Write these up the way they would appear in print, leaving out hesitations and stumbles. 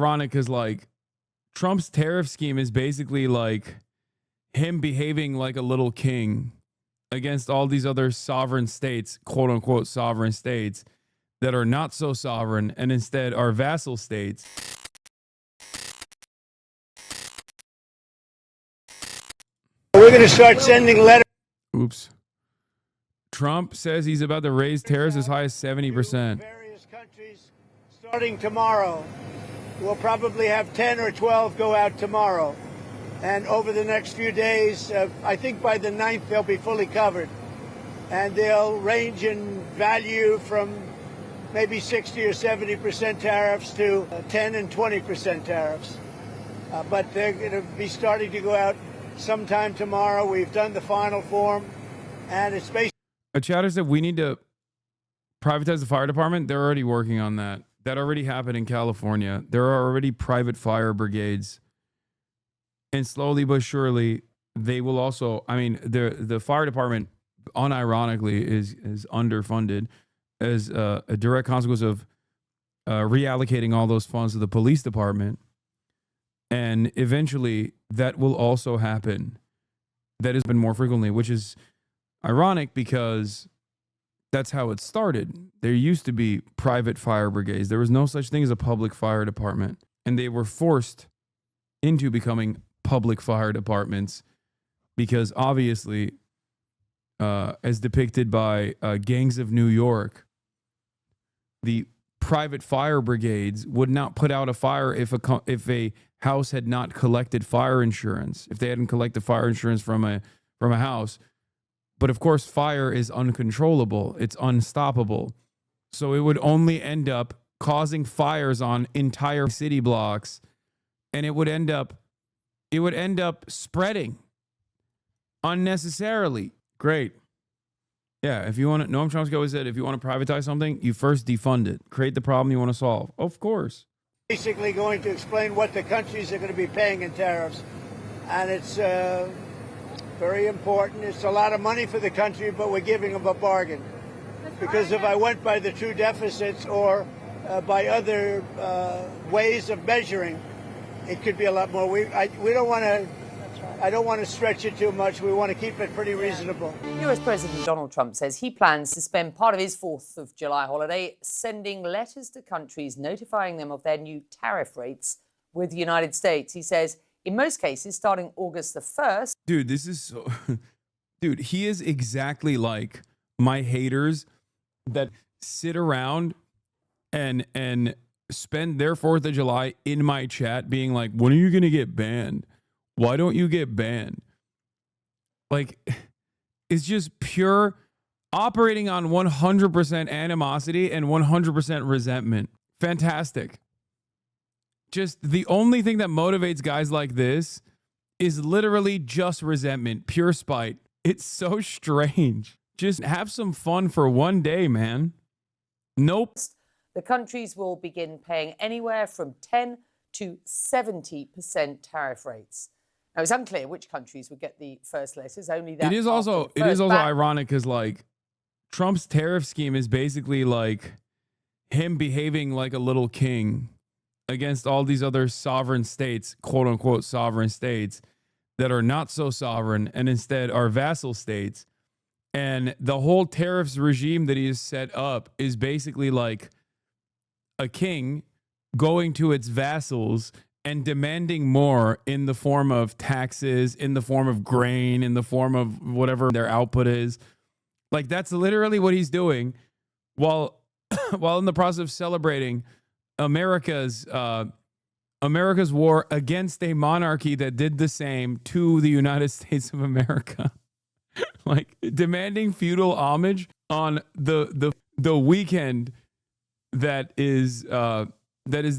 ironic because like Trump's tariff scheme is basically like him behaving like a little king against all these other sovereign states, quote unquote sovereign states, that are not so sovereign and instead are vassal states. We're going to start sending letters. Oops. Trump says he's about to raise tariffs as high as 70%. Various countries starting tomorrow. We'll probably have 10 or 12 go out tomorrow. And over the next few days, I think by the 9th, they'll be fully covered. And they'll range in value from maybe 60 or 70% tariffs to 10 and 20% tariffs. But they're going to be starting to go out sometime tomorrow. We've done the final form, and it's basically... A chatter said we need to privatize the fire department. They're already working on that. That already happened in California. There are already private fire brigades. And slowly but surely, they will also... I mean, the fire department, unironically, is underfunded as a direct consequence of reallocating all those funds to the police department. And eventually, that will also happen. That has been more frequently, which is ironic because that's how it started. There used to be private fire brigades. There was no such thing as a public fire department. And they were forced into becoming public fire departments because obviously, as depicted by Gangs of New York, the private fire brigades would not put out a fire if a house had not collected fire insurance, if they hadn't collected fire insurance from a house. But of course, fire is uncontrollable. It's unstoppable. So it would only end up causing fires on entire city blocks, and it would end up spreading unnecessarily. Great. Yeah, if you want to, Noam Chomsky always said, if you want to privatize something, you first defund it. Create the problem you want to solve. Of course. Basically going to explain what the countries are going to be paying in tariffs. And it's very important. It's a lot of money for the country, but we're giving them a bargain. Because if I went by the true deficits or by other ways of measuring, it could be a lot more. We don't want to... I don't want to stretch it too much. We want to keep it pretty reasonable. US President Donald Trump says he plans to spend part of his 4th of July holiday sending letters to countries notifying them of their new tariff rates with the United States. He says, in most cases, starting August the 1st. Dude, this is so... Dude, he is exactly like my haters that sit around and spend their 4th of July in my chat being like, when are you going to get banned? Why don't you get banned? Like, it's just pure operating on 100% animosity and 100% resentment. Fantastic. Just the only thing that motivates guys like this is literally just resentment, pure spite. It's so strange. Just have some fun for one day, man. Nope. The countries will begin paying anywhere from 10 to 70% tariff rates. Now, it's unclear which countries would get the first letters. Only that. It is also ironic because like Trump's tariff scheme is basically like him behaving like a little king against all these other sovereign states, quote unquote sovereign states, that are not so sovereign and instead are vassal states. And the whole tariffs regime that he has set up is basically like a king going to its vassals and demanding more in the form of taxes, in the form of grain, in the form of whatever their output is. Like, that's literally what he's doing while in the process of celebrating America's war against a monarchy that did the same to the United States of America. Like, demanding feudal homage on the weekend that is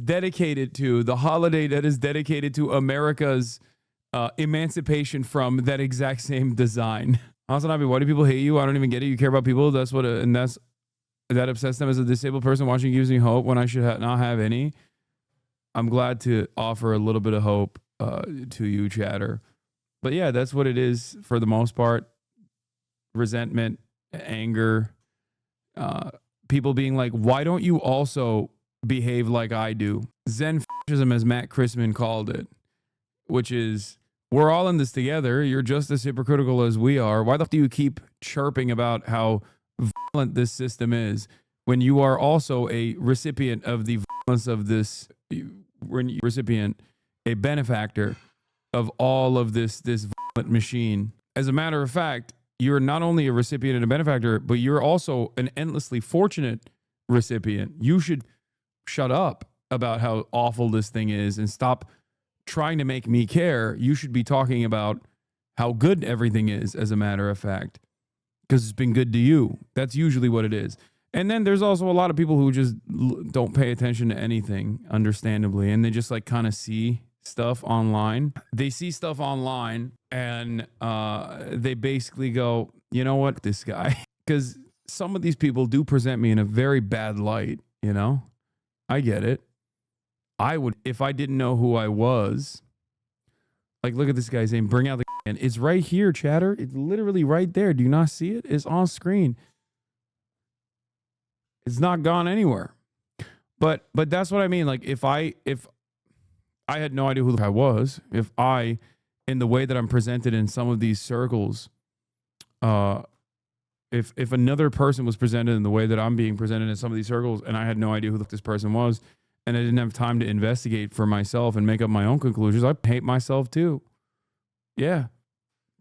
dedicated to the holiday that is dedicated to America's emancipation from that exact same design. HasanAbi, why do people hate you? I don't even get it. You care about people. That's what, and that upsets them. As a disabled person, watching gives me hope when I should not have any. I'm glad to offer a little bit of hope to you, chatter. But yeah, that's what it is for the most part. Resentment, anger, people being like, why don't you also behave like I do? Zen as Matt Christman called it, which is, we're all in this together. You're just as hypocritical as we are. Why the f do you keep chirping about how violent this system is when you are also a recipient of the violence of this, recipient, a benefactor of all of this violent machine? As a matter of fact, you're not only a recipient and a benefactor, but you're also an endlessly fortunate recipient. You should shut up about how awful this thing is and stop trying to make me care. You should be talking about how good everything is, as a matter of fact, because it's been good to you. That's usually what it is. And then there's also a lot of people who just don't pay attention to anything, understandably, and they just like kind of see stuff online. They see stuff online and they basically go, you know what, this guy, because some of these people do present me in a very bad light, you know? I get it. I would, if I didn't know who I was, like, look at this guy's name, bring out the, and it's right here, chatter. It's literally right there. Do you not see it? It's on screen. It's not gone anywhere. But that's what I mean. Like, if I had no idea who I was, if I, in the way that I'm presented in some of these circles, if another person was presented in the way that I'm being presented in some of these circles, and I had no idea who this person was, and I didn't have time to investigate for myself and make up my own conclusions, I hate myself too. Yeah.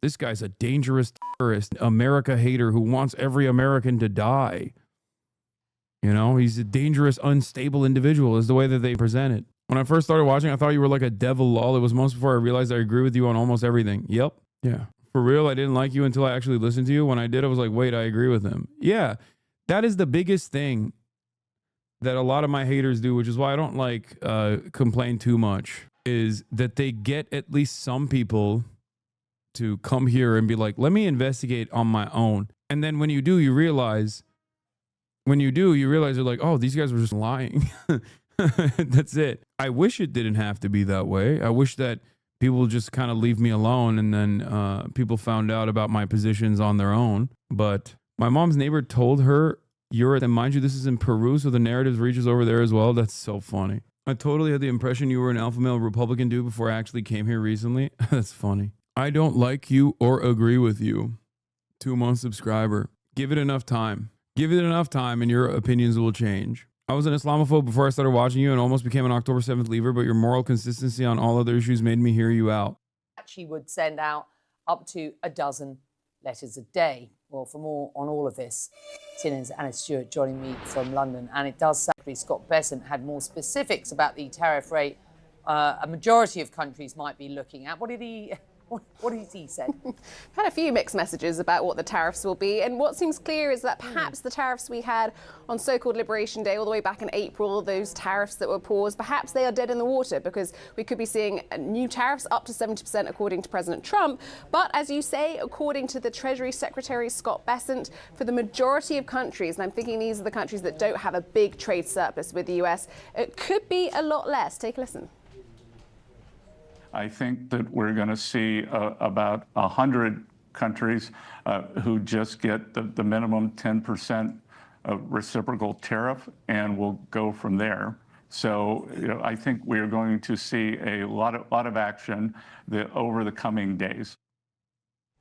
This guy's a dangerous terrorist, America hater who wants every American to die. You know, he's a dangerous, unstable individual is the way that they present it. When I first started watching, I thought you were like a devil, lol. It was months before I realized I agree with you on almost everything. Yep. Yeah. For real, I didn't like you until I actually listened to you. When I did, I was like, wait, I agree with him. Yeah. That is the biggest thing that a lot of my haters do, which is why I don't like complain too much, is that they get at least some people to come here and be like, let me investigate on my own. And then when you do, you realize they're like, oh, these guys were just lying. That's it. I wish it didn't have to be that way. I wish that people would just kind of leave me alone and then people found out about my positions on their own. But my mom's neighbor told her, and mind you, this is in Peru, so the narrative reaches over there as well. That's so funny. I totally had the impression you were an alpha male Republican dude before I actually came here recently. That's funny. I don't like you or agree with you. 2-month subscriber. Give it enough time. Give it enough time and your opinions will change. I was an Islamophobe before I started watching you and almost became an October 7th leaver, but your moral consistency on all other issues made me hear you out. She would send out up to 12 letters a day. Well, for more on all of this, CNN's Anna Stewart joining me from London. And it does say Scott Bessent had more specifics about the tariff rate a majority of countries might be looking at. What did he say? Had a few mixed messages about what the tariffs will be, and what seems clear is that perhaps the tariffs we had on so-called Liberation Day all the way back in April, those tariffs that were paused, perhaps they are dead in the water, because we could be seeing new tariffs up to 70% according to President Trump. But as you say, according to the Treasury Secretary Scott Bessent, for the majority of countries, and I'm thinking these are the countries that don't have a big trade surplus with the US, it could be a lot less. Take a listen. I think that we're going to see about 100 countries who just get the minimum 10% reciprocal tariff, and we'll go from there. So, I think we are going to see a lot of action over the coming days.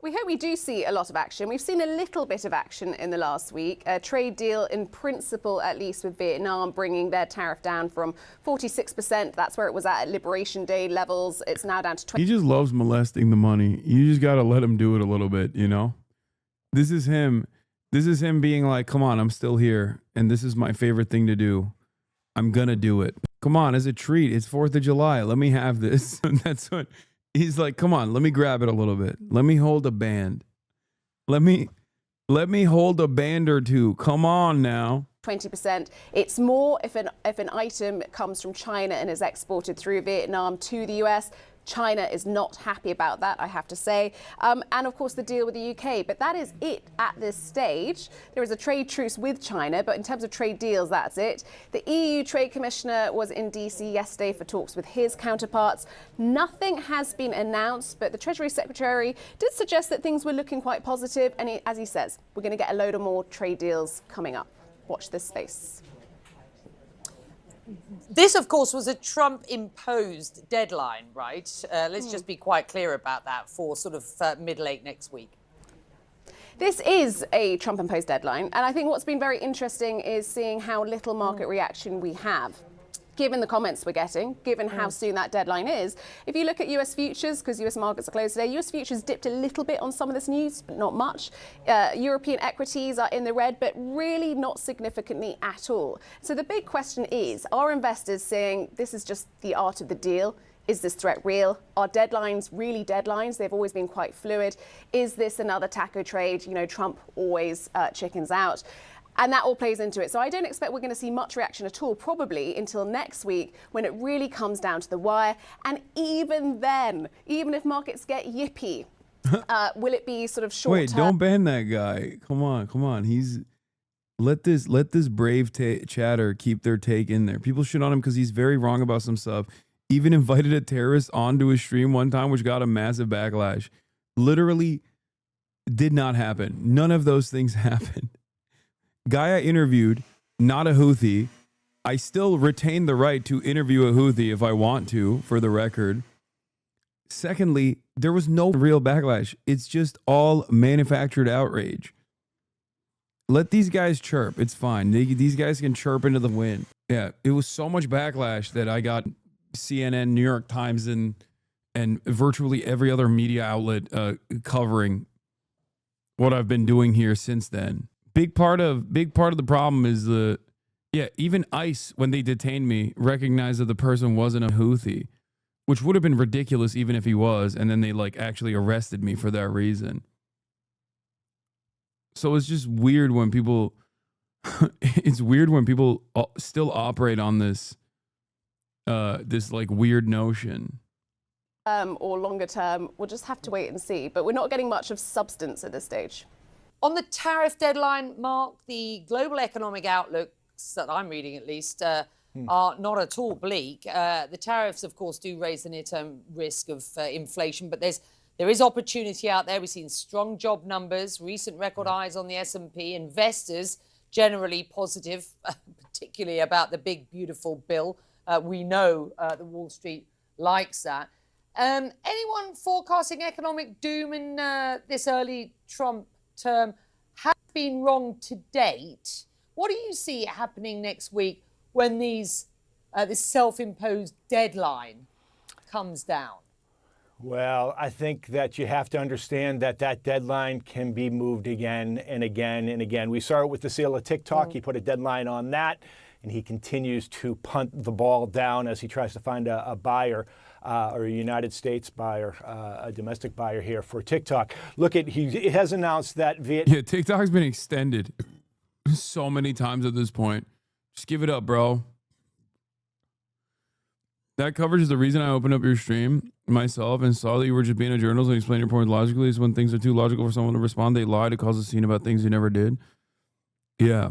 We hope we do see a lot of action. We've seen a little bit of action in the last week. A trade deal in principle, at least with Vietnam, bringing their tariff down from 46%. That's where it was at Liberation Day levels. It's now down to 20%. He just loves molesting the money. You just got to let him do it a little bit, you know? This is him. This is him being like, come on, I'm still here. And this is my favorite thing to do. I'm going to do it. Come on, as a treat. It's 4th of July. Let me have this. That's what... He's like, come on, let me grab it a little bit. Let me hold a band. Let me hold a band or two. Come on now. 20%. It's more if an item comes from China and is exported through Vietnam to the US. China is not happy about that, I have to say. And of course, the deal with the UK. But that is it at this stage. There is a trade truce with China, but in terms of trade deals, that's it. The EU Trade Commissioner was in DC yesterday for talks with his counterparts. Nothing has been announced, but the Treasury Secretary did suggest that things were looking quite positive. And as he says, we're going to get a load of more trade deals coming up. Watch this space. This, of course, was a Trump-imposed deadline, right? Let's just be quite clear about that for sort of mid-late next week. This is a Trump-imposed deadline, and I think what's been very interesting is seeing how little market reaction we have. Given the comments we're getting, given how soon that deadline is, if you look at US futures, because US markets are closed today, US futures dipped a little bit on some of this news, but not much. European equities are in the red, but really not significantly at all. So the big question is, are investors saying this is just the art of the deal? Is this threat real? Are deadlines really deadlines? They've always been quite fluid. Is this another taco trade? You know, Trump always chickens out. And that all plays into it. So I don't expect we're going to see much reaction at all, probably until next week when it really comes down to the wire. And even then, even if markets get yippy, will it be sort of short term? Wait, don't ban that guy. Come on. Let this brave chatter keep their take in there. People shit on him because he's very wrong about some stuff. Even invited a terrorist onto his stream one time, which got a massive backlash. Literally did not happen. None of those things happened. Guy I interviewed, not a Houthi. I still retain the right to interview a Houthi if I want to, for the record. Secondly, there was no real backlash. It's just all manufactured outrage. Let these guys chirp. It's fine. These guys can chirp into the wind. Yeah, it was so much backlash that I got CNN, New York Times, and virtually every other media outlet covering what I've been doing here since then. Big part of the problem is even ICE, when they detained me, recognized that the person wasn't a Houthi, which would have been ridiculous even if he was, and then they like actually arrested me for that reason. So it's just weird when people still operate on this this like weird notion. Or longer term, we'll just have to wait and see. But we're not getting much of substance at this stage. On the tariff deadline, Mark, the global economic outlooks that I'm reading at least are not at all bleak. The tariffs, of course, do raise the near-term risk of inflation, but there is opportunity out there. We've seen strong job numbers, recent record highs on the S&P, investors generally positive, particularly about the big, beautiful bill. We know the Wall Street likes that. Anyone forecasting economic doom in this early Trump term has been wrong to date. What do you see happening next week when this self-imposed deadline comes down? Well, I think that you have to understand that deadline can be moved again and again and again. We saw it with the sale of TikTok. He put a deadline on that, and he continues to punt the ball down as he tries to find a buyer. Or a United States buyer, a domestic buyer here for TikTok. He has announced that Yeah, TikTok's been extended so many times at this point. Just give it up, bro. That coverage is the reason I opened up your stream myself and saw that you were just being a journalist and explaining your point logically. Is when things are too logical for someone to respond, they lie to cause a scene about things you never did. Yeah.